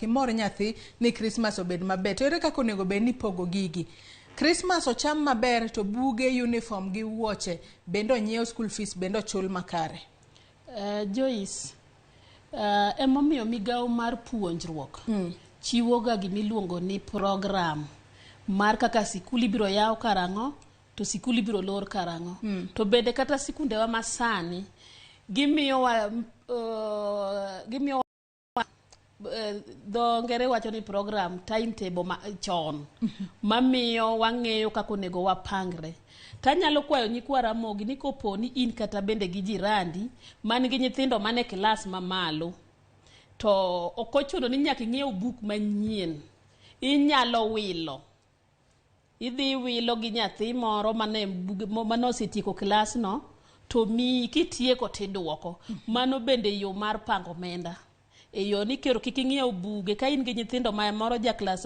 imor nyathi ni Christmas obed maber. To ere kaka onego bed ni pogo gigi? Christmas ocham maber to buge, uniform gi wuoche bendo nyiew, school fees bendo chul makare. Joyce, emomiyo migawo mar puonjruok chiwo ga gimiluongo ni program mar kaka sikuli biro yaw karang'o to sikuli biro lor karang'o. To bende kata sikunde wa masani gimiyo dho ngere wacho ni program timetable chon mamiyo wang'eyo kaka onego wapangre. Tanyalo kwayo nyikwa Ramogi ni kopo ni in kata bende gi jirandi man gi nyithindo mane klas mamalo, to ok ochuno ni nyaka ing'iew buk manyien. Inyalo wilo, idhi wilo gi nyathi moro mane osetieko klas no, to mi kitieko tiduoko. Mano bende yo mar pango omenda. E yo ni kero kik ing'iew buge ka in gi nyithindo ma moro ja klas